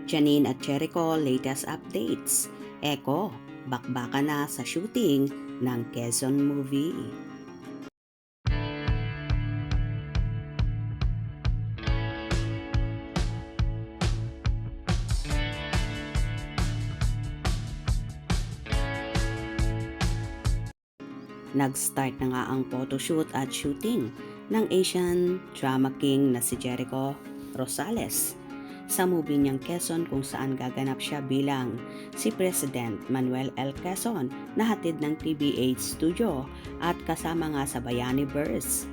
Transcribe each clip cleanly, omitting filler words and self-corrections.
Janine at Jericho latest updates. Eko, bakbaka na sa shooting ng Quezon movie. Nag-start na nga ang photoshoot at shooting ng Asian drama king na si Jericho Rosales sa movie niyang Quezon kung saan gaganap siya bilang si President Manuel L. Quezon na hatid ng TVH Studio at kasama nga sa Bayani Verse.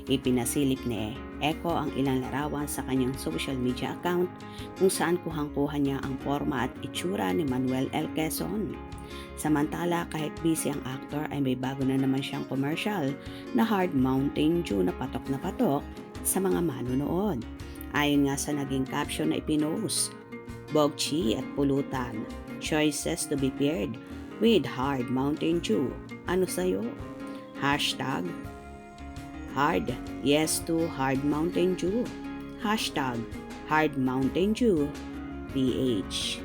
Ipinasilip ni Eko ang ilang larawan sa kanyang social media account kung saan kuhang-kuha niya ang forma at itsura ni Manuel L. Quezon. Samantala, kahit busy ang actor ay may bago na naman siyang commercial na Hard Mountain Dew na patok sa mga manonood. Ayon nga sa naging caption na ipinost, Bogchi at pulutan, choices to be paired with Hard Mountain Dew. Ano sa'yo? Hashtag Hard Yes to Hard Mountain Dew. Hashtag Hard Mountain Dew PH.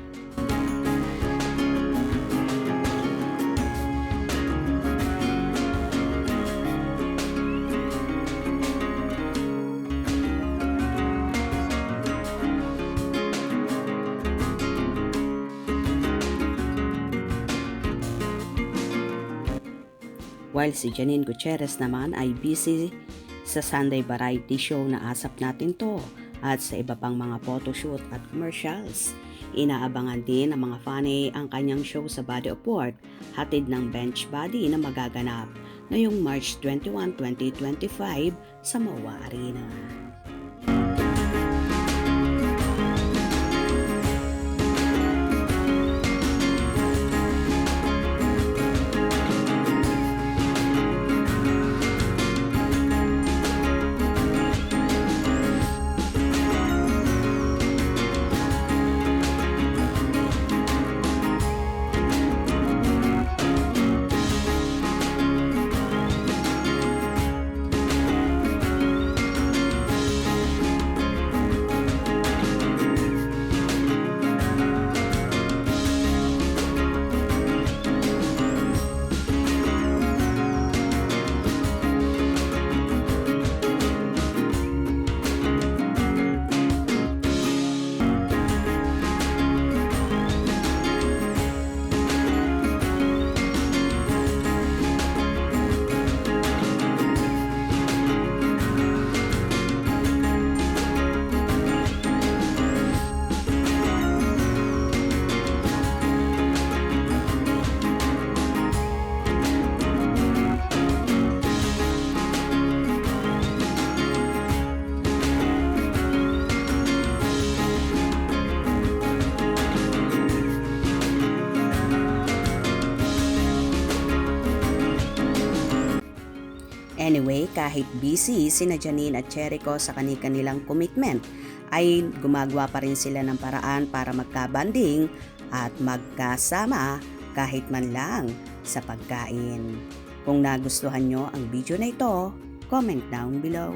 While si Janine Gutierrez naman ay busy sa Sunday variety show na Asap Natin To at sa iba pang mga photoshoot at commercials. Inaabangan din ng mga fanny ang kanyang show sa Body of Work, hatid ng Bench Body na magaganap ngayong March 21, 2025 sa MOA Arena. Anyway, kahit busy sina Janine at Jericho sa kanilang commitment, ay gumagawa pa rin sila ng paraan para magkabanding at magkasama kahit man lang sa pagkain. Kung nagustuhan nyo ang video na ito, comment down below.